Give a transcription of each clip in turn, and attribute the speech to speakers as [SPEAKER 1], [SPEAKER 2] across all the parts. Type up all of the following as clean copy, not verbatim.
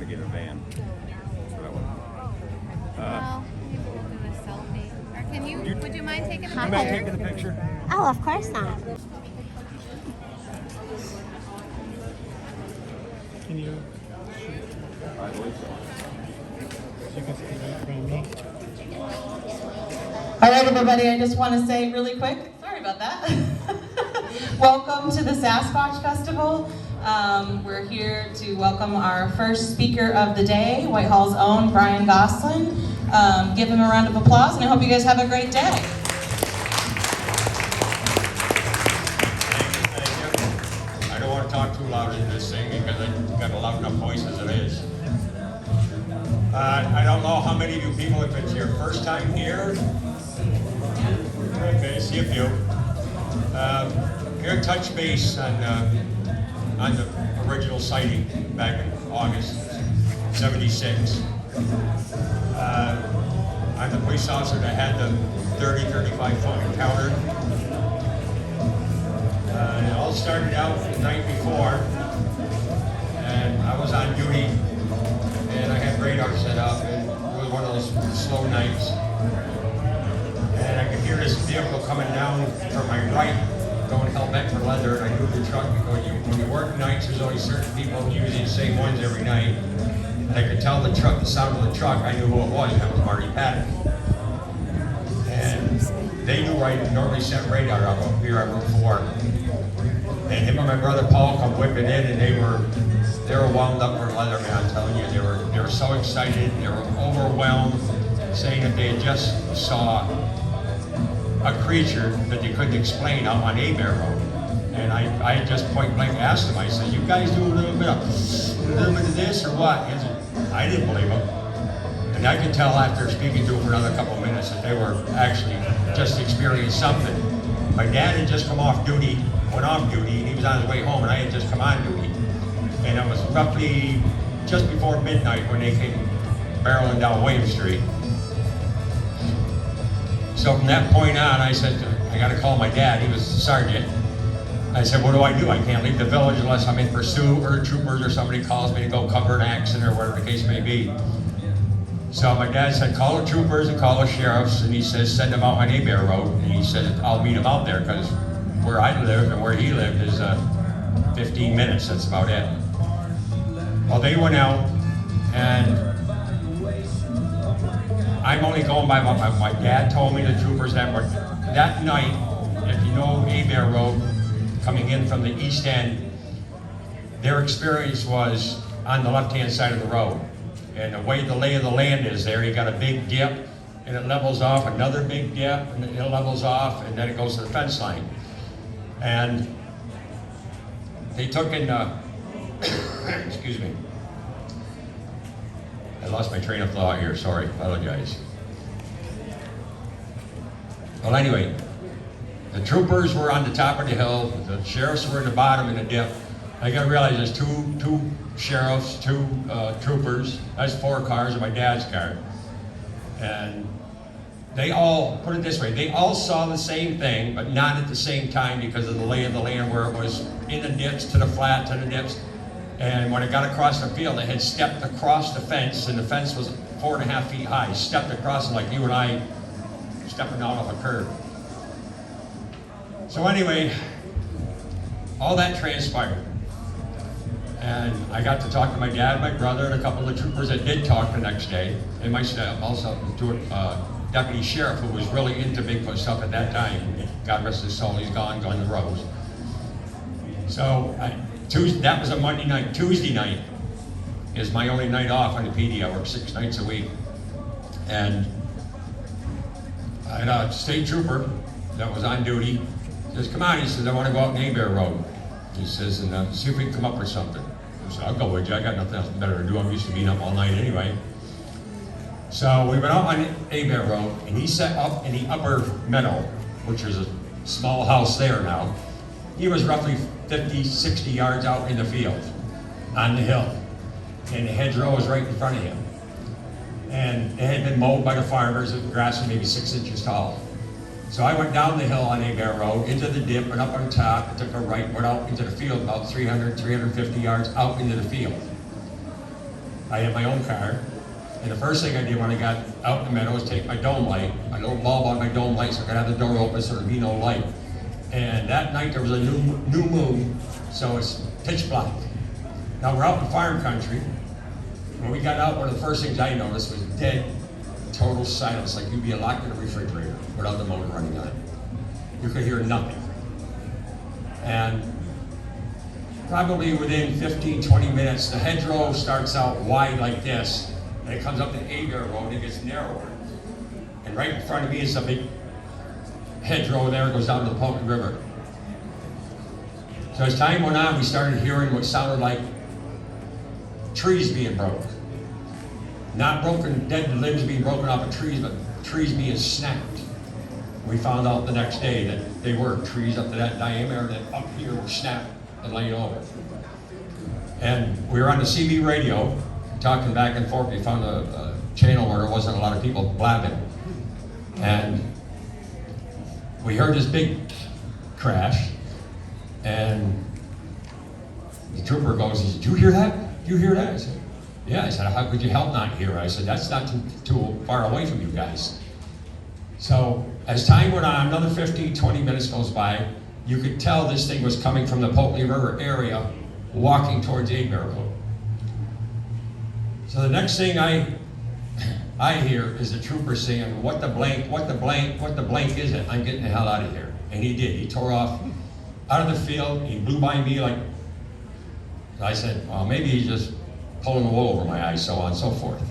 [SPEAKER 1] to get a van. That's what I want.
[SPEAKER 2] Well, maybe we'll do a selfie. Or can you, would you mind taking a
[SPEAKER 1] You mind
[SPEAKER 2] picture?
[SPEAKER 1] taking the picture?
[SPEAKER 3] Oh, of course not.
[SPEAKER 4] Can you?
[SPEAKER 1] I believe so.
[SPEAKER 4] You can see that from me.
[SPEAKER 5] All right, everybody, I just want to say really quick, sorry about that. Welcome to the Sasquatch Festival. We're here to welcome our first speaker of the day, Whitehall's own Brian Gosselin. Give him a round of applause, and I hope you guys have a great day.
[SPEAKER 1] Thank you. I don't want to talk too loud in this thing because I've got a loud enough voice as it is. I don't know how many of you people, if it's your first time here. Okay, see a few. Here, touch base on the original sighting back in August '76. I'm the police officer that had the 35-foot encounter. It all started out the night before, and I was on duty, and I had radar set up, and it was one of those slow nights. And I could hear this vehicle coming down from my right, going hell bent for leather, and I knew the truck because when you work nights, there's only certain people using the same ones every night. And I could tell the sound of the truck, I knew who it was, and that was Marty Paddock. And they knew I normally sent radar up here on Route 4. And him and my brother Paul come whipping in, and they were wound up for leather, man, I'm telling you. They were so excited, they were overwhelmed, saying that they had just saw a creature that they couldn't explain out on Abair Road. And I had just point blank asked them, I said, you guys do a little bit of this or what? He said, I didn't believe them. And I could tell after speaking to them for another couple of minutes that they were actually just experiencing something. My dad had just come off duty, went off duty, and he was on his way home, and I had just come on duty. And it was roughly just before midnight when they came barreling down William Street. So from that point on, I said, I got to call my dad. He was a sergeant. I said, what do? I can't leave the village unless I'm in pursuit or troopers or somebody calls me to go cover an accident or whatever the case may be. So my dad said, call the troopers and call the sheriffs, and he says, send them out on Abair Road. And he said, I'll meet him out there because where I live and where he lived is 15 minutes. That's about it. Well, they went out, and I'm only going by what my dad told me, the troopers that were, that night, if you know Abair Road, coming in from the east end, their experience was on the left-hand side of the road. And the way the lay of the land is there, you got a big dip, and it levels off, another big dip, and it levels off, and then it goes to the fence line. And they took in, excuse me, I lost my train of thought here, sorry, apologize. Well, anyway, the troopers were on the top of the hill, the sheriffs were in the bottom in the dip. I gotta realize there's two sheriffs, two troopers, that's 4 cars and my dad's car. And they all, put it this way, they all saw the same thing, but not at the same time because of the lay of the land where it was in the dips, to the flat, to the dips. And when it got across the field, they had stepped across the fence, and the fence was 4.5 feet high, stepped across it like you and I stepping out off a curb. So anyway, all that transpired. And I got to talk to my dad, my brother, and a couple of troopers that did talk the next day, and myself, also to a deputy sheriff who was really into Bigfoot stuff at that time. God rest his soul, he's gone to Rose. So that was a Monday night. Tuesday night is my only night off on the PD. I work 6 nights a week. And I had a state trooper that was on duty. He says, come on, he says, I want to go out on Abair Road. He says, and see if we can come up with something. I said, I'll go with you. I got nothing else better to do. I'm used to being up all night anyway. So we went out on Abair Road, and he set up in the upper meadow, which is a small house there now. He was roughly 50, 60 yards out in the field, on the hill. And the hedgerow was right in front of him. And it had been mowed by the farmers, the grass was maybe 6 inches tall. So I went down the hill on Abair Road, into the dip, and up on top, I took a right, went out into the field, about 300, 350 yards out into the field. I had my own car. And the first thing I did when I got out in the meadow was take my dome light, my little bulb on my dome light, so I could have the door open so there'd be no light. And that night there was a new moon, so it's pitch black. Now we're out in farm country. When we got out, one of the first things I noticed was dead, total silence, like you'd be locked in a refrigerator without the motor running on. You could hear nothing. And probably within 15, 20 minutes, the hedgerow starts out wide like this, and it comes up to Abair Road and it gets narrower. And right in front of me is a big hedgerow there, it goes down to the Pompey River. So as time went on, we started hearing what sounded like trees being broke. Not broken, dead limbs being broken off of trees, but trees being snapped. We found out the next day that they were trees up to that diameter that up here were snapped and laying over. And we were on the CB radio, talking back and forth. We found a channel where there wasn't a lot of people blabbing. And we heard this big crash, and the trooper goes, he said, "Did you hear that? Did you hear that?" I said, "Yeah." I said, "How could you help not hear it?" I said, "That's not too far away from you guys." So as time went on, another 15, 20 minutes goes by, you could tell this thing was coming from the Potley River area, walking towards Abair Road. So the next thing I hear is the trooper saying, what the blank is it? I'm getting the hell out of here." And he did. He tore off out of the field. He blew by me like, I said, well, maybe he's just pulling the wool over my eyes, so on and so forth.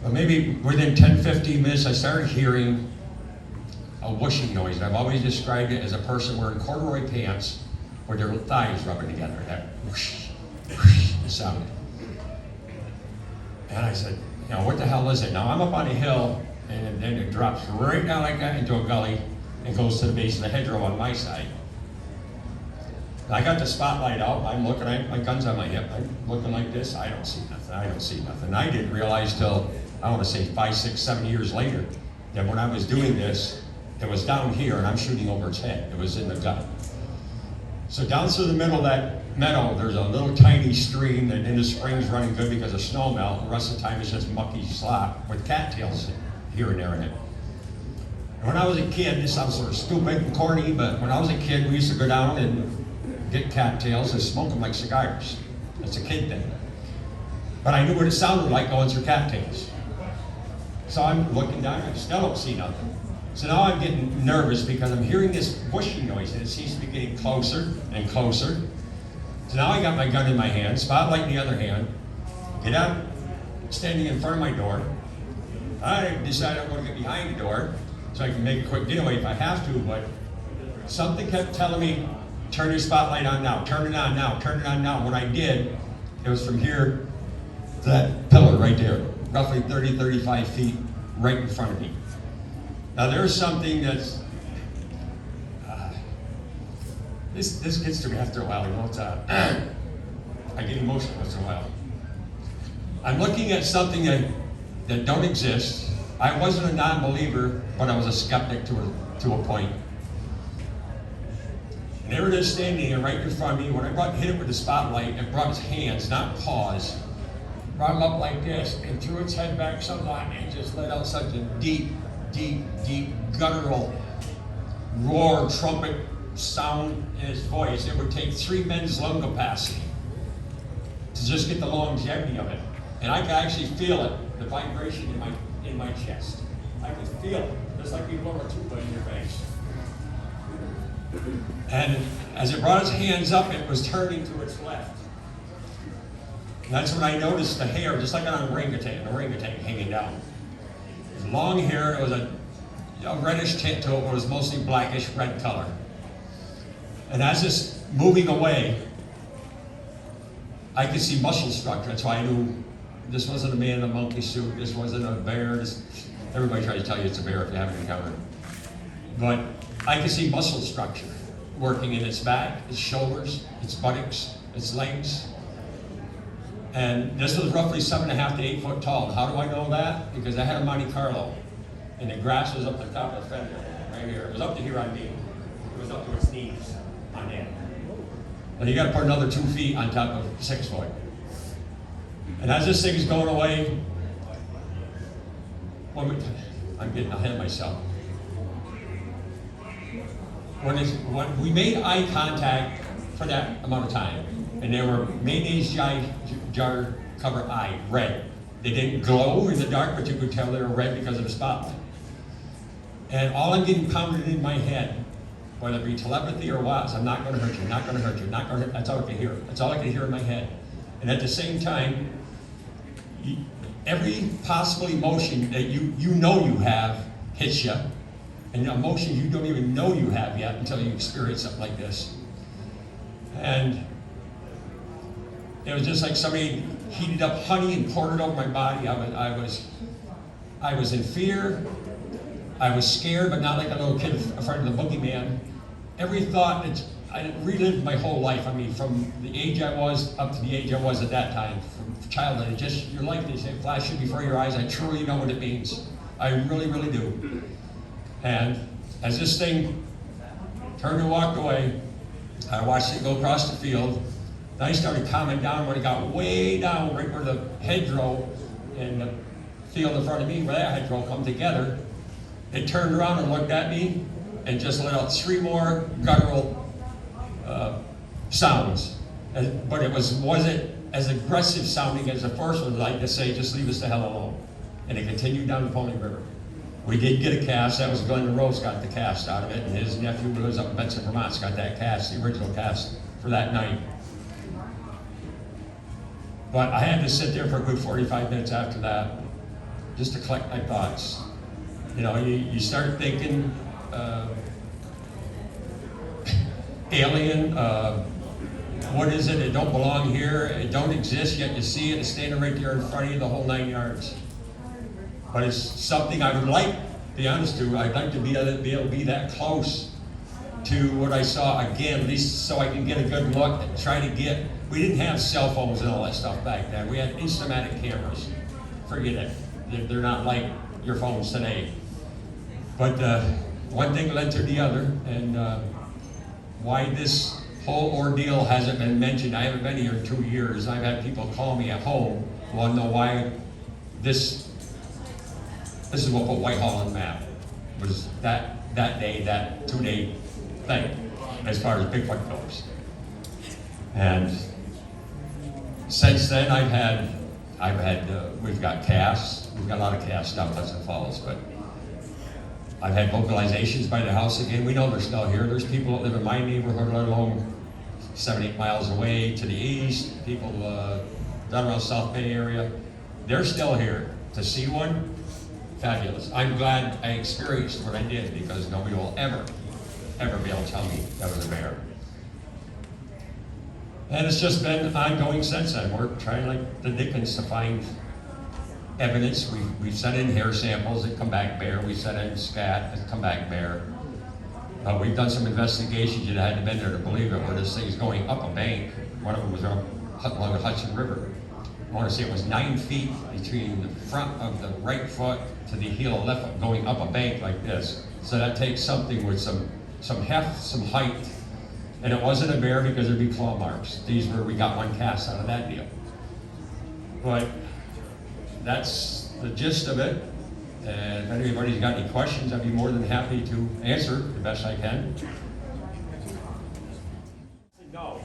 [SPEAKER 1] But maybe within 10, 15 minutes, I started hearing a whooshing noise. And I've always described it as a person wearing corduroy pants with their thighs rubbing together. That whoosh, whoosh sound. And I said, you know, what the hell is it? Now I'm up on a hill, and then it drops right down like that into a gully and goes to the base of the hedgerow on my side. And I got the spotlight out, I'm looking, my gun's on my hip, I'm looking like this, I don't see nothing. And I didn't realize till, I want to say 5, 6, 7 years later, that when I was doing this, it was down here and I'm shooting over its head. It was in the gut. So down through the middle of that meadow, there's a little tiny stream that in the spring's running good because of snow melt. The rest of the time it's just mucky slop with cattails here and there in it. And when I was a kid, this sounds sort of stupid and corny, but when I was a kid, we used to go down and get cattails and smoke them like cigars. That's a kid thing. But I knew what it sounded like going through cattails. So I'm looking down, I still don't see nothing. So now I'm getting nervous because I'm hearing this whooshing noise and it seems to be getting closer and closer. So now I got my gun in my hand, spotlight in the other hand, get out, standing in front of my door. I decided I'm going to get behind the door so I can make a quick getaway if I have to, but something kept telling me, turn your spotlight on now, turn it on now, turn it on now. When I did, it was from here to that pillar right there, roughly 30, 35 feet right in front of me. Now there's something that's, this gets to me after a while, you know, it's, I get emotional once in a while. I'm looking at something that don't exist. I wasn't a non-believer, but I was a skeptic to a point. And there it is standing there right in front of me. When I hit it with the spotlight, it brought its hands, not paws, brought them up like this, and threw its head back somewhat, and just let out such a deep, deep, deep, guttural roar, trumpet sound in its voice. It would take 3 men's lung capacity to just get the longevity of it. And I could actually feel it, the vibration in my chest. I could feel it, just like you blow a tuba in your face. And as it brought its hands up, it was turning to its left. And that's when I noticed the hair, just like on an orangutan hanging down. It was long hair, it was a reddish tint to it, but it was mostly blackish red color. And as it's moving away, I could see muscle structure. That's why I knew this wasn't a man in a monkey suit, this wasn't a bear. Everybody tries to tell you it's a bear if you haven't encountered it. But I could see muscle structure working in its back, its shoulders, its buttocks, its legs. And this was roughly 7.5 to 8 foot tall. How do I know that? Because I had a Monte Carlo, and the grass was up the top of the fender, right here. It was up to here on me. It was up to its knees on that. And you got to put another 2 feet on top of 6 foot. And as this thing is going away, I'm getting ahead of myself. When we made eye contact for that amount of time, and they were mayonnaise jar cover eye, red. They didn't glow in the dark, but you could tell they were red because of the spotlight. And all I'm getting pounded in my head, whether it be telepathy or what, is I'm not going to hurt you, not going to hurt you, not going to. That's all I can hear. That's all I can hear in my head. And at the same time, every possible emotion that you know you have hits you, and emotions you don't even know you have yet until you experience something like this. And it was just like somebody heated up honey and poured it over my body. I was in fear. I was scared, but not like a little kid afraid of the boogeyman. Every thought, I relived my whole life. I mean, from the age I was up to the age I was at that time, from childhood. Just your life, they say, flashing before your eyes. I truly know what it means. I really, really do. And as this thing turned and walked away, I watched it go across the field. Then I started calming down when it got way down, right where the hedgerow and the field in front of me, where that hedgerow come together. It turned around and looked at me and just let out 3 more guttural sounds. But it wasn't as aggressive sounding as the first one, like to say, just leave us the hell alone. And it continued down the Pony River. We did get a cast. That was Glenn Rose got the cast out of it, and his nephew who lives up in Benson, Vermont, got that cast, the original cast, for that night. But I had to sit there for a good 45 minutes after that, just to collect my thoughts. You know, you start thinking, alien, what is it? It don't belong here. It don't exist, yet you see it. It's standing right there in front of you, the whole 9 yards. But it's something I would like, to be honest to, I'd like to be able to be that close to what I saw again, at least so I can get a good look and try to get, we didn't have cell phones and all that stuff back then. We had instamatic cameras. Forget it. They're not like your phones today. But one thing led to the other, and why this whole ordeal hasn't been mentioned. I haven't been here in 2 years. I've had people call me at home, want to know why this is what put Whitehall on the map. Was that day, that 2-day thing, as far as Bigfoot goes. And since then, we've got casts. We've got a lot of casts down Pleasant Falls, but I've had vocalizations by the house again. We know they're still here. There's people that live in my neighborhood, let alone 7-8 miles away to the east, people down around South Bay area. They're still here. To see one, fabulous. I'm glad I experienced what I did, because nobody will ever be able to tell me that was a bear. And it's just been ongoing since then. We're trying like the Dickens to find evidence. We've sent in hair samples that come back bear. We sent in scat that come back bear. We've done some investigations. You had to been there to believe it, where this thing's going up a bank. One of them was along the Hudson River. I want to say it was 9 feet between the front of the right foot to the heel of the left foot, going up a bank like this. So that takes something with some heft, some height. And it wasn't a bear because there'd be claw marks. We got one cast out of that deal. But that's the gist of it. And if anybody's got any questions, I'd be more than happy to answer the best I can. No,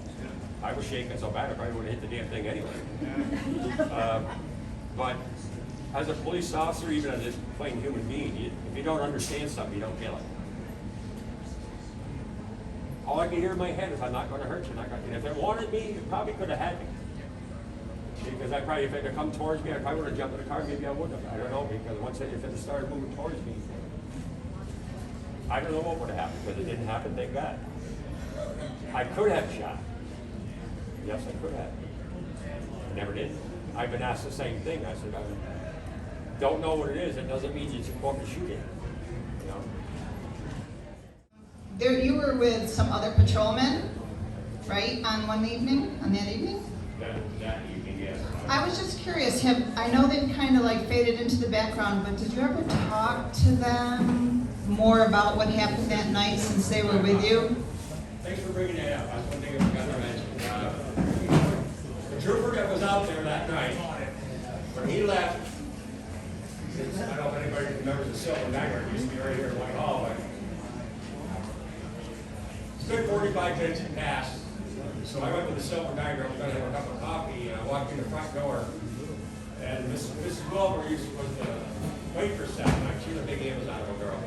[SPEAKER 1] I was shaking so bad I probably would have hit the damn thing anyway. But as a police officer, even as a plain human being, if you don't understand something, you don't kill it. All I can hear in my head is, I'm not going to hurt you. And if it wanted me, it probably could have had me. Because if it had come towards me, I probably would have jumped in the car. Maybe I would have. I don't know, because if it had started moving towards me, I don't know what would have happened, because it didn't happen, thank God. I could have shot. Yes, I could have. I never did. I've been asked the same thing. I said, I don't know what it is. It doesn't mean you should go up and shoot it. You know?
[SPEAKER 3] You were with some other patrolmen, right, on that evening?
[SPEAKER 1] That evening, yes.
[SPEAKER 3] I was just curious, I know they kind of like faded into the background, but did you ever talk to them more about what happened that night since they were with you?
[SPEAKER 1] Thanks for bringing that up. That's one thing I forgot to mention. The trooper that was out there that night when he left, he said, I don't know if anybody remembers the Silver Dagger, it used to be right here in Whitehall, but it's been 45 minutes had passed. So I went to the Silver Dagger, I was gonna have a cup of coffee, and I walked in the front door, and Mrs. Wilbur was the waitress that night. She was a big Amazon girl.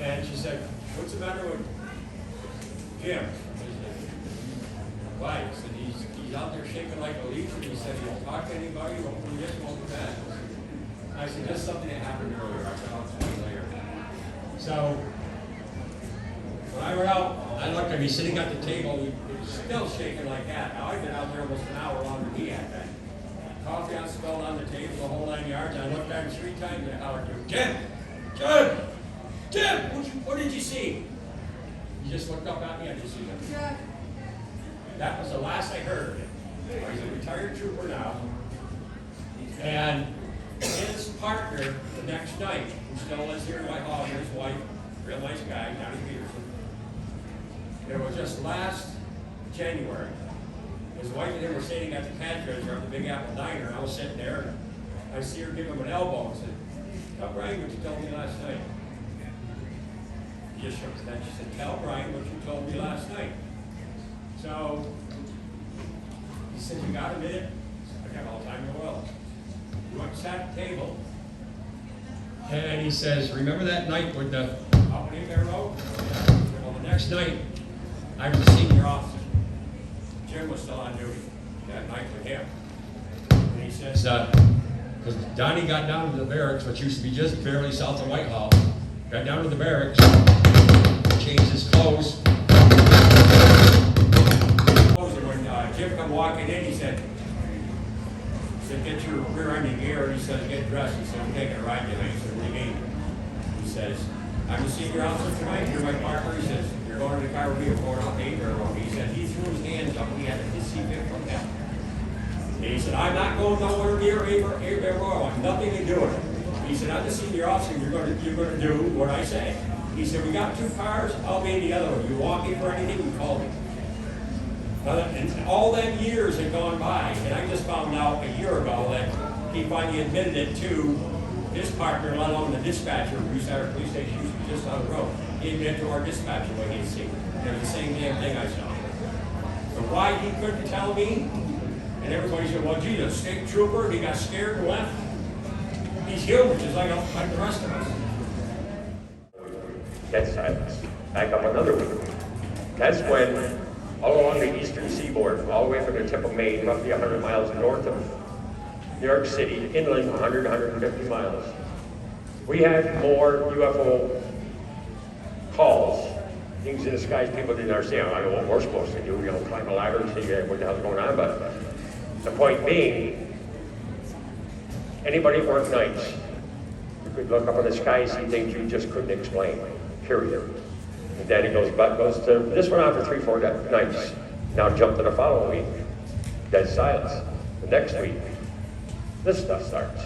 [SPEAKER 1] And she said, what's the matter with Jim? I said, why? He said, he's out there shaking like a leaf, and he said, he won't talk to anybody, he just won't do that. I said, just something that happened earlier. I said, I'll tell you later. So, when I went out, I looked at him, he's sitting at the table, he was still shaking like that. Now, I've been out there almost an hour longer than he had that. Coffee on spilled on the table, the whole 9 yards. I looked at him 3 times and I hollered to him, Jim, what did you see? He just looked up at me, I didn't see him. That was the last I heard of him. He's a retired trooper now. And his partner the next night, who still lives here in Whitehall, and his wife, real nice guy, Johnny Peterson. It was just last January. His wife and him were sitting at the cash register of the Big Apple Diner, and I was sitting there, and I see her give him an elbow and said, tell Brian what you told me last night. He just shook his head. She said, tell Brian what you told me last night. So, he said, you got a minute? I got all the time in the world. We went and sat at the table, and he says, remember that night with the up in Abair Road? Well, the next night, I was a senior officer. Jim was still on duty that night with him. And he says, because Donnie got down to the barracks, which used to be just barely south of Whitehall, got down to the barracks, changed his clothes. And when Jim come walking in, he said, get your rear end in gear. He said, get dressed. He said, I'm taking a ride tonight. He said, what do you mean? He says, I'm a senior officer tonight. You're my partner. He says, you're going to the car with me. We're going out to Abair Road. He said, he threw his hands up and he had his C-50 from that. And he said, I'm not going nowhere near Abair Road. I have nothing to do with it. He said, I'm the senior officer. You're going to do what I say. He said, we got 2 cars. I'll be in the other one. You want me for anything, you call me. And all them years had gone by, and I just found out a year ago that he finally admitted it to his partner, let alone the dispatcher, who used to have a police station used to be just down the road. He admitted to our dispatcher what he had seen. It was the same damn thing I saw. But why he couldn't tell me, and everybody said, well, gee, a state trooper, he got scared and left. He's human, just like the rest of us.
[SPEAKER 6] Dead silence. Back up another week. That's when all along the eastern seaboard, all the way from the tip of Maine, roughly 100 miles north of New York City, inland 100, 150 miles. We had more UFO calls, things in the skies people didn't understand. I don't know what we're supposed to do, climb a ladder and see what the hell's going on, but the point being, anybody that worked nights, you could look up in the sky and see things you just couldn't explain, period. And then it goes to, this went on for 3-4 nights. Now jump to the following week, dead silence. The next week, this stuff starts.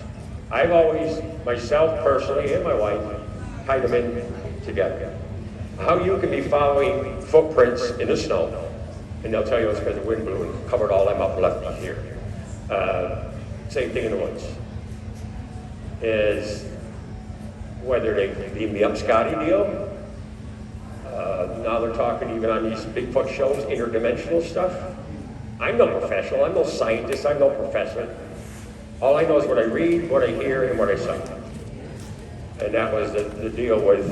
[SPEAKER 6] I've always, myself personally and my wife, tied them in together. How you can be following footprints in the snow, and they'll tell you it's because the wind blew and covered all them up and left me here. Same thing in the woods. Is whether they beam me up Scotty deal, now they're talking even on these Bigfoot shows, interdimensional stuff. I'm no professional, I'm no scientist, I'm no professor. All I know is what I read, what I hear, and what I cite. And that was the deal with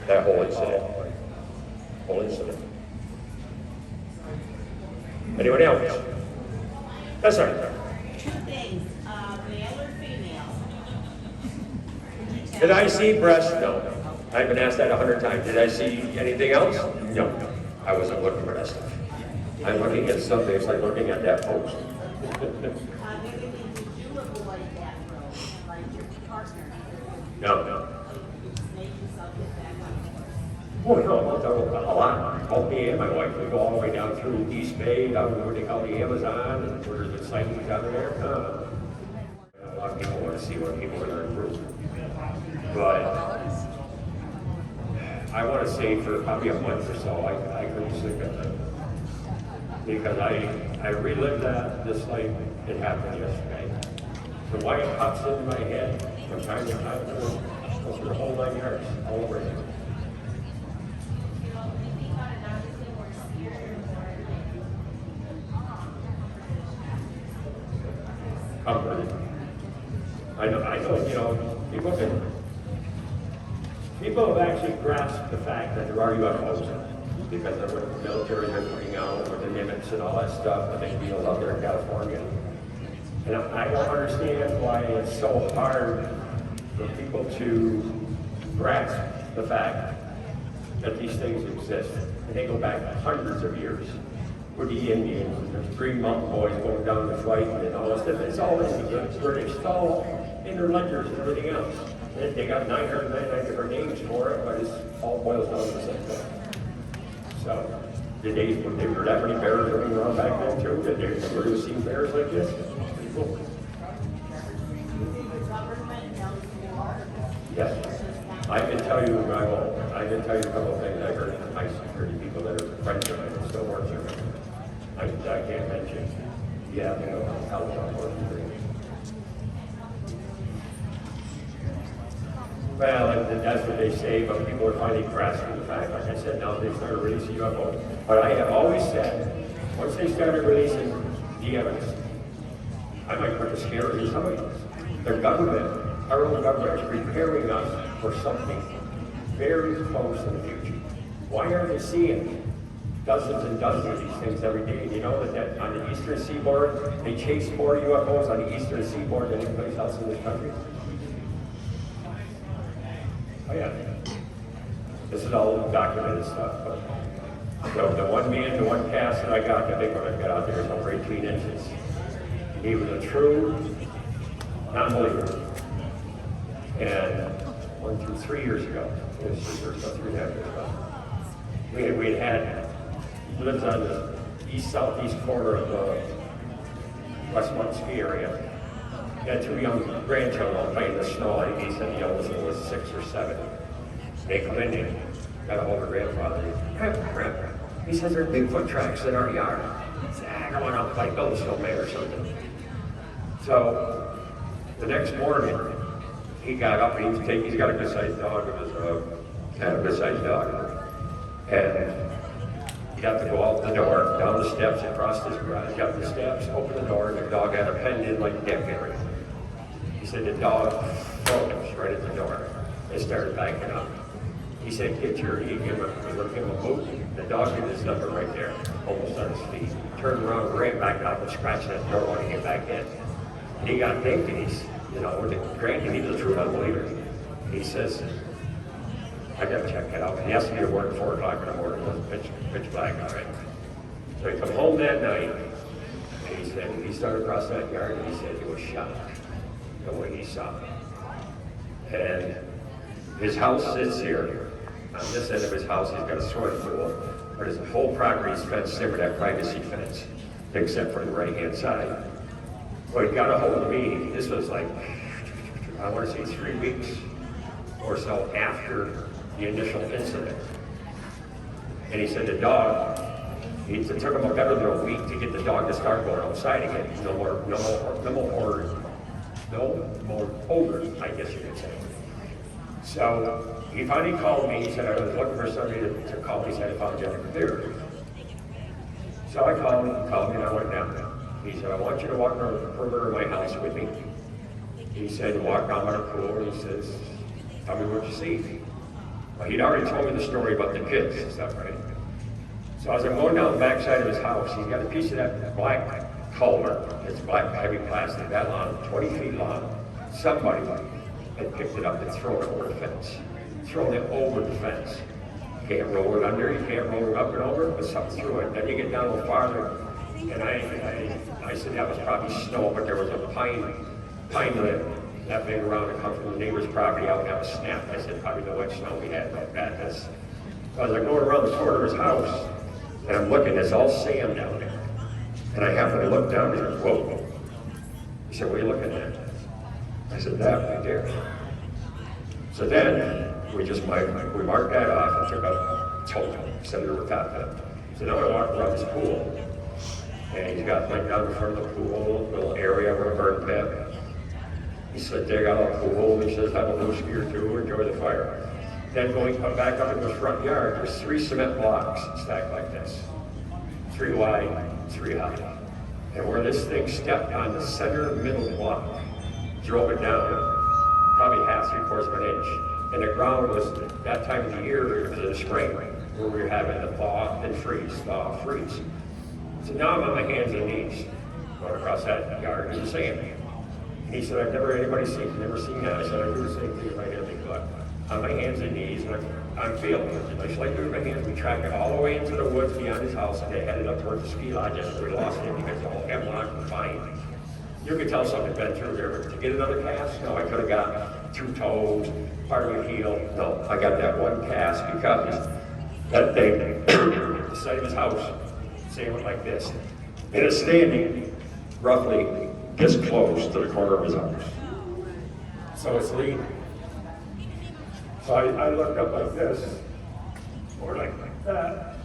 [SPEAKER 6] that whole incident. Anyone else? Yes, sir.
[SPEAKER 7] 2 things, male or female?
[SPEAKER 6] Did I see breasts? No. I've been asked that 100 times. Did I see anything else? No. I wasn't looking for that stuff. I'm looking at something, it's like looking at that post.
[SPEAKER 7] Anything did you avoid that road, like your partner?
[SPEAKER 6] No.
[SPEAKER 7] Make yourself get back on
[SPEAKER 6] Oh, no, a lot. Both me and my wife, we go all the way down through East Bay, down to what they call the Amazon, and where there's the sightings down there. A lot of people want to see what people are going to improve. But I want to say for probably a month or so, I couldn't sleep at night. because I relived that just like it happened yesterday. The white pops into my head from time to time, goes through the whole 9 yards, all over it. Comforted. I know, people have actually grasped the fact that there are UFOs because of what the military has been putting out with the Nimitz and all that stuff, and they deal up there in California. And I don't understand why it's so hard for people to grasp the fact that these things exist. And they go back hundreds of years with the Indians and the Green Mountain Boys going down to fight and all this stuff. It's all in the British, it's all in their ledgers and everything else. And they got 999 different names for it, but it all boils down to the same thing. So, did they were that many bears running around back then too? Did they ever see bears like this? Pretty cool. Yes. I can tell you a couple of things I heard from my security people that are friends of mine and still work here. I can't mention. Yeah, they know how to work. Well, that's what they say, but people are finally grasping the fact. Like I said, now they started releasing UFOs. But I have always said, once they started releasing the evidence, I might put the scary in some of these. The government, our own government, is preparing us for something very close in the future. Why aren't they seeing dozens and dozens of these things every day? You know that on the eastern seaboard, they chase more UFOs on the eastern seaboard than any place else in this country? Oh yeah. This is all documented stuff. But the one cast that I got, the big one I got out there is over 18 inches. He was a true non-believer. And 3 years ago, it was 3 years ago, 3.5 years ago, we had he lives on the southeast corner of the Westmont ski area. He had 2 young grandchildren playing in the snow. I think he said the oldest one was 6 or 7. They come in and got a hold of grandfather. Grandpa. He says there's Bigfoot tracks in our yard. He said, I don't want to play build a snowman or something. So the next morning, he got up and he's got a good-sized dog of his kind of good-sized dog. And he got to go out the door, down the steps, across his garage, got the steps, opened the door, and the dog had a pen in like a deck area. He said the dog froze right at the door. They started backing up. He said, he give him a boot. The dog did his number right there, almost on his feet. Turned around, ran back out and scratched that door when he came back in. And he got thinking, granted, he was a true unbeliever. He says, I gotta check it out. He asked me to work at 4 o'clock in the morning. It was pitch black, all right. So he come home that night, and he said, he started across that yard, and he said he was shocked the way he saw it. And his house sits here. On this end of his house, he's got a swimming pool, but his whole property's fenced in with that privacy fence, except for the right-hand side. Well, he got a hold of me. This was like, I want to say 3 weeks or so after the initial incident. And he said the dog, it took him better than a week to get the dog to start going outside again. No more odor, I guess you could say. So he finally called me. He said, I was looking for somebody to call me. He said, I found you on the computer. So I called him, and I went down there. He said, I want you to walk around the perimeter of my house with me. He said, walk down by the pool, and he says, tell me what you see. Well, he'd already told me the story about the kids and stuff, right? So as I'm going down the backside of his house, he's got a piece of that black culvert. It's black, heavy plastic, that long, 20 feet long. Somebody had picked it up and thrown it over the fence. Thrown it over the fence. You can't roll it under, you can't roll it up and over, but something through it. Then you get down a little farther, and I said that was probably snow, but there was a pine limb that big around and come from the neighbor's property out and have a snap. I said, probably the wet snow we had like that. So as I'm going around the corner of his house, and I'm looking, it's all sand down there. And I happen to look down there, whoa. He said, what are you looking at? I said, that right there. So then, we marked that off and took a total, set it over top of it. So now I walked around this pool. And he's got like down in front of the pool, little area where a burn pit. He said, dig out a pool, he says, have a whiskey or two, enjoy the fire. Then going back up in the front yard, there's 3 cement blocks stacked like this. 3 wide, 3 high. And where this thing stepped on the center middle block, drove it down, probably half, 3/4 of an inch. And the ground was, that time of the year, it was in the spring, where we were having the thaw and freeze, thaw, freeze. So now I'm on my hands and knees, going across that yard in the sand. And he said, I've never never seen that. I said, I do the same thing if I had a big buck. On my hands and knees, and I'm feeling it. Just like doing my hands, we tracked it all the way into the woods beyond his house, and they headed up towards the ski lodges. We lost it because the whole hemlock was fine. You could tell something had been through there, but to get another cast, no, I could have got 2 toes, part of a heel. No, I got that one cast because that thing, the side of his house, say it went like this. It is standing roughly this close to the corner of his house. So it's leaning. So I looked up like this, or like that.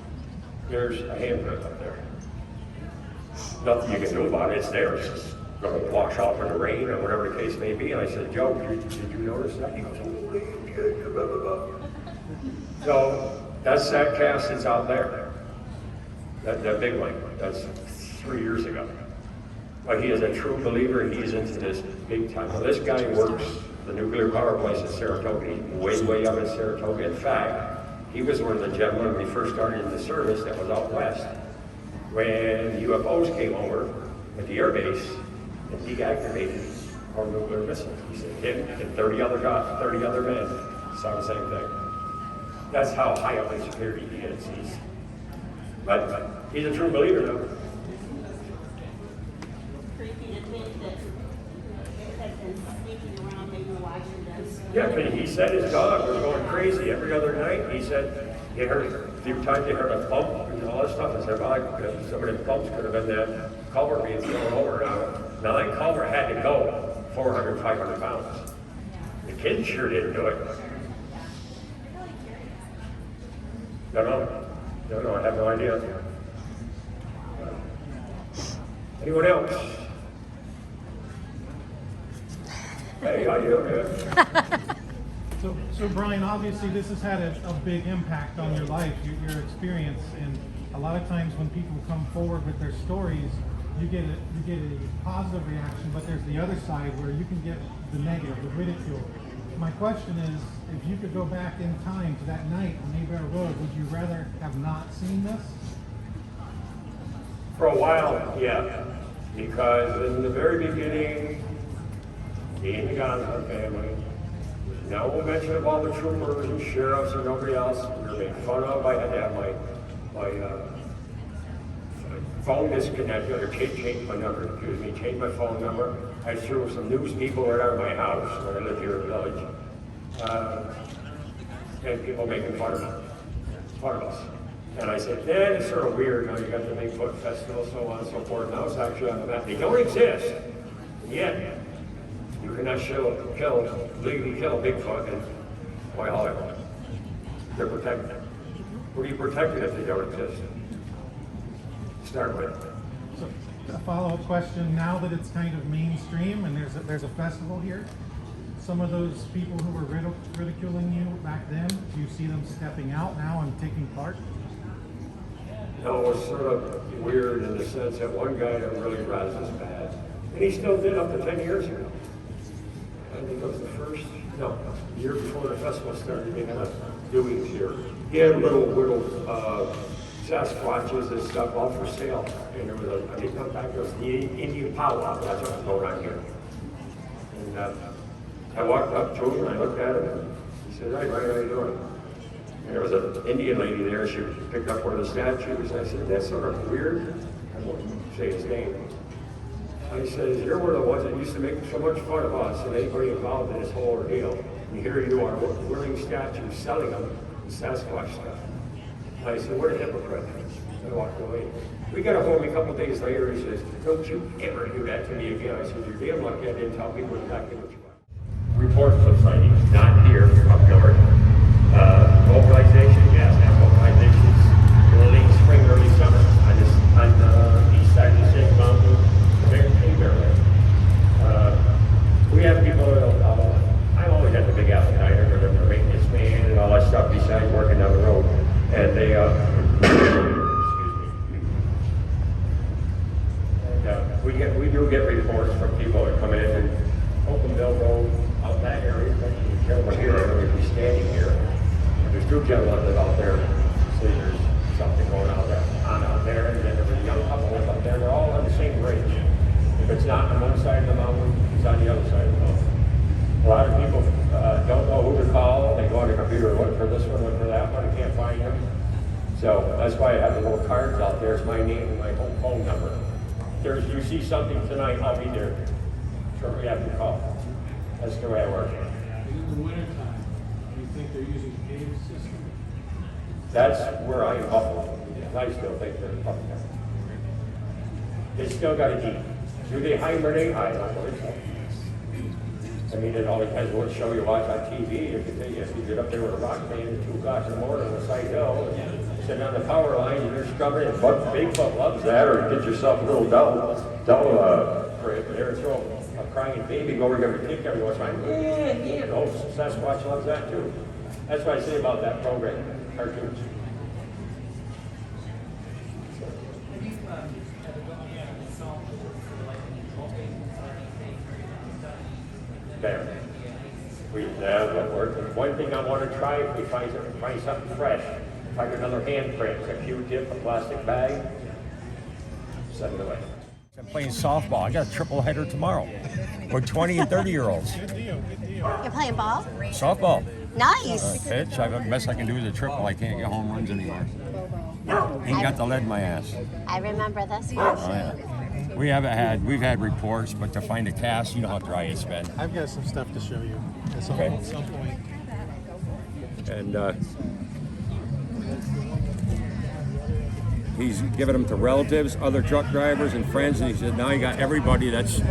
[SPEAKER 6] There's a handprint up there. Nothing you can do about it, it's there. It's just going to wash off in the rain or whatever the case may be. And I said, Joe, did you notice that? He goes, holy shit, blah, blah, blah. So that's that cast that's out there. That big one, that's 3 years ago. But he is a true believer. He's into this big time. Now this guy works the nuclear power place in Saratoga. He's way up in Saratoga. In fact, he was one of the gentlemen when we first started in the service that was out west. When UFOs came over at the air base and deactivated our nuclear missiles. He said him and 30 other men saw the same thing. That's how high up in security he is. But he's a true believer though.
[SPEAKER 7] Creepy to think that it has been sneaking around maybe Washington.
[SPEAKER 6] Yeah, but he said his dog was going crazy every other night. He said he heard a few times he heard a thump and all that stuff. I said, well, some of the thumps could have been that culvert being thrown over now. Now that culvert had to go 400, 500 pounds. The kids sure didn't do it. Don't know, I have no idea. Anyone else? Hey, how you doing, man?
[SPEAKER 4] So Brian, obviously this has had a big impact on your life, your experience, and a lot of times when people come forward with their stories, you get a positive reaction, but there's the other side where you can get the negative, the ridicule. My question is, if you could go back in time to that night on Abair Road, would you rather have not seen this?
[SPEAKER 6] For a while, yeah. Because in the very beginning, me and the Gosselin family, no mention of all the troopers and sheriffs or nobody else. We were made fun of. I had to have my phone disconnected, or change my number, excuse me, change my phone number. I threw some news people right out of my house when I lived here in the village. And people making fun of us. And I said, it's sort of weird, you got the Bigfoot Festival, so on and so forth. Now it's actually on the map. They don't exist. And yet, you cannot legally kill Bigfoot in Whitehall. They're protected. What are you protected if they don't exist? Start with.
[SPEAKER 4] So a follow-up question, now that it's kind of mainstream and there's a festival here, some of those people who were ridiculing you back then, do you see them stepping out now and taking part?
[SPEAKER 6] No, it was sort of weird in the sense that one guy that really rises bad, and he still did up to 10 years ago. I think it was the year before the festival started, they had doings here. He had little Sasquatches and stuff all for sale. And there was I didn't come back, there was the Indian powwow, that's what was going on here. And I walked up to him and I looked at him and he said, hey, Brian, how you doing? And there was an Indian lady there, she picked up one of the statues. I said, that's sort of weird. I won't say his name. I said, you're one of the ones that used to make so much fun of us and anybody involved in this whole ordeal. And here you are, wearing statues, selling them, and Sasquatch stuff. And I said, what a hypocrite. And I walked away. We got a hold of me a couple days later, he says, don't you ever do that to me again. I said, you're damn lucky I didn't tell people exactly what you want. Reports of sightings, not here, up north. Mobilization, gas, now mobilizations in the late spring, early summer on the east side of the we do get reports from people that come in and hoping they'll go out that area. The gentleman here, I don't know if he's standing here. There's two gentlemen that live out there. See, there's something going on out there, and then there's a young couple up there. They're all on the same ridge. If it's not on one side of the mountain, it's on the other side of the mountain. A lot of people don't know who to call. They go on the computer, look for this one, look for that one, can't find them. So that's why I have the little cards out there. It's my name and my home phone number. If you see something tonight, I'll be there shortly after the call. That's the way I work.
[SPEAKER 4] In the wintertime, do you think they're using a cave system?
[SPEAKER 6] That's where I am Buffalo. I still think they're Buffalo. They still got to eat. Do they hibernate? I don't believe so. I mean, it all depends what show you watch on TV. If you get up there with a rock band at 2 o'clock in the morning on the side hill, and sit on the power line, and you're scrubbing it. Bigfoot loves that, or get yourself a little dull crib there and throw a crying baby go over every kick every once in a while. Yeah. Oh, Sasquatch loves that too. That's what I say about that program, cartoons. There. One thing I want to try, if we find something fresh, find another handprint, a Q-tip, a plastic bag, send it away. I'm playing softball. I got a triple header tomorrow with 20 and 30-year-olds.
[SPEAKER 8] You're playing ball?
[SPEAKER 6] Softball.
[SPEAKER 8] Nice.
[SPEAKER 6] Pitch. The best I can do is a triple. I can't get home runs anymore. Ain't got the lead in my ass.
[SPEAKER 8] I remember this one.
[SPEAKER 6] Oh, yeah. We've had reports, but to find a cast, you know how dry it's been.
[SPEAKER 4] I've got some stuff to show you at some point.
[SPEAKER 6] And he's giving them to relatives, other truck drivers, and friends, and he said now you got everybody that's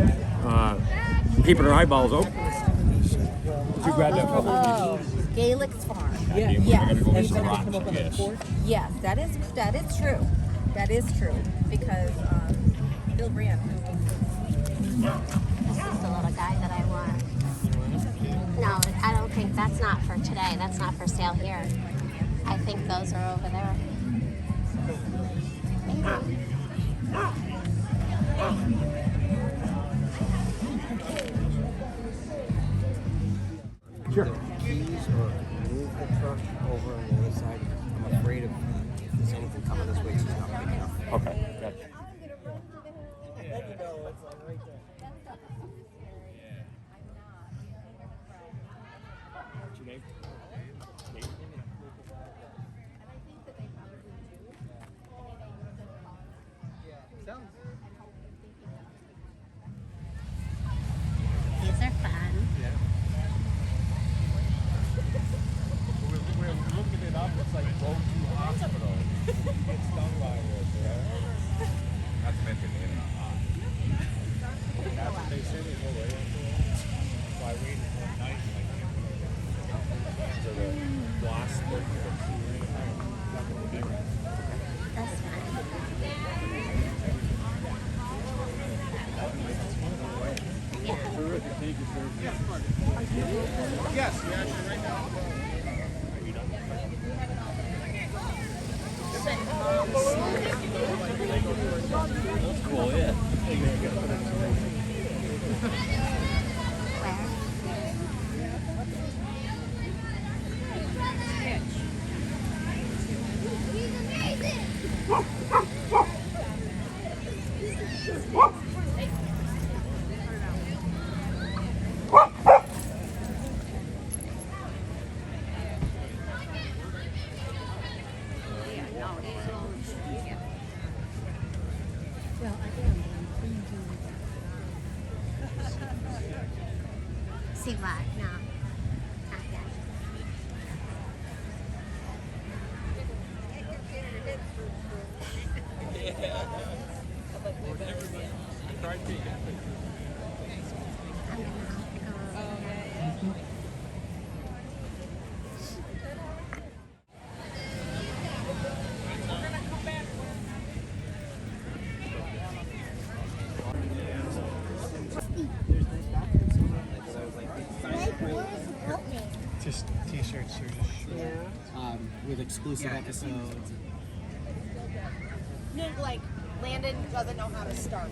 [SPEAKER 6] keeping their eyeballs open. Did you grab that photo?
[SPEAKER 9] Oh, Gaelic Farm.
[SPEAKER 6] Yes.
[SPEAKER 9] Yes, that is true. That is true because Bill Brand.
[SPEAKER 8] This is the little guy that I want. No, I don't think that's not for today. That's not for sale here. I think those are over there.
[SPEAKER 6] Sure.
[SPEAKER 10] Keys or move the truck over on the other side. I'm afraid of if there's anything coming this way, she's not picking up.
[SPEAKER 6] Okay, gotcha.
[SPEAKER 8] These are fun.
[SPEAKER 6] We're looking it up. It's like go to hospital. Get stung by it. Not to mention that's what they say. They go right into it. So I waited one night. So the wasp
[SPEAKER 8] That's fun.
[SPEAKER 6] yes, you're actually right now. That's cool, yeah.
[SPEAKER 8] See what? No. Not yet.
[SPEAKER 10] Just t-shirts or just with exclusive episodes.
[SPEAKER 7] No, like
[SPEAKER 9] Landon doesn't know how to start.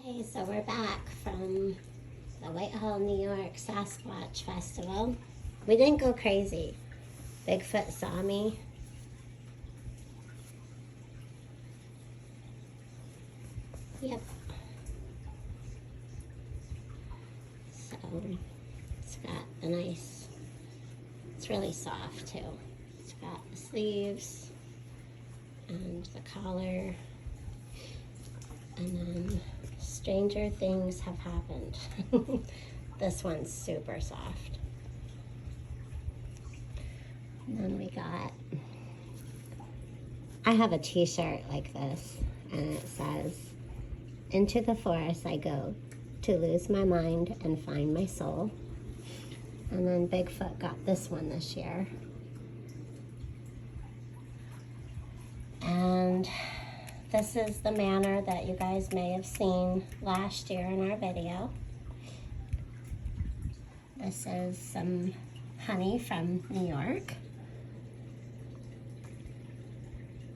[SPEAKER 8] Hey, so we're back from the Whitehall, New York Sasquatch Festival. We didn't go crazy. Bigfoot saw me. Yep. So it's got the nice, it's really soft too. It's got the sleeves and the collar, and then stranger things have happened. This one's super soft. And then we got, I have a t-shirt like this, and it says, "Into the forest I go to lose my mind and find my soul." And then Bigfoot got this one this year. And this is the manor that you guys may have seen last year in our video. This is some honey from New York.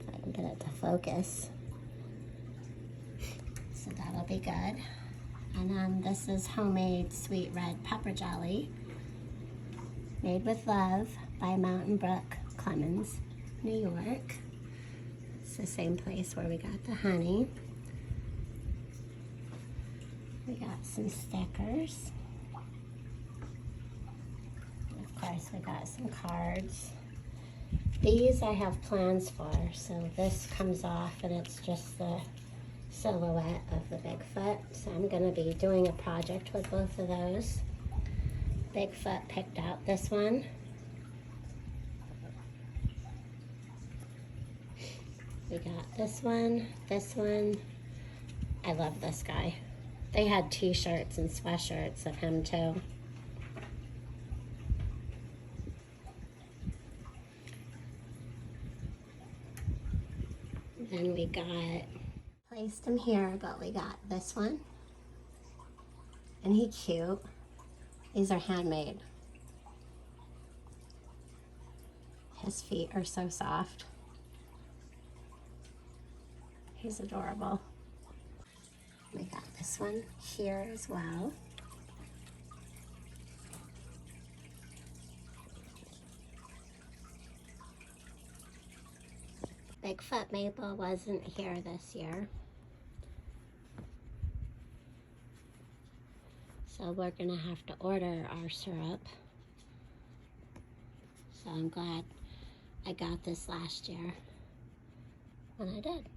[SPEAKER 8] If I can get it to focus. So that'll be good. And then this is homemade sweet red pepper jelly, made with love by Mountain Brook Clemens, New York. It's the same place where we got the honey. We got some stickers. Of course, we got some cards. These I have plans for, so this comes off and it's just the silhouette of the Bigfoot. So I'm going to be doing a project with both of those. Bigfoot picked out this one. We got this one, this one. I love this guy. They had t-shirts and sweatshirts of him too. Then we got, placed him here, but we got this one. And he's cute. These are handmade. His feet are so soft. He's adorable. We got this one here as well. Bigfoot Maple wasn't here this year, so we're gonna have to order our syrup. So I'm glad I got this last year when I did.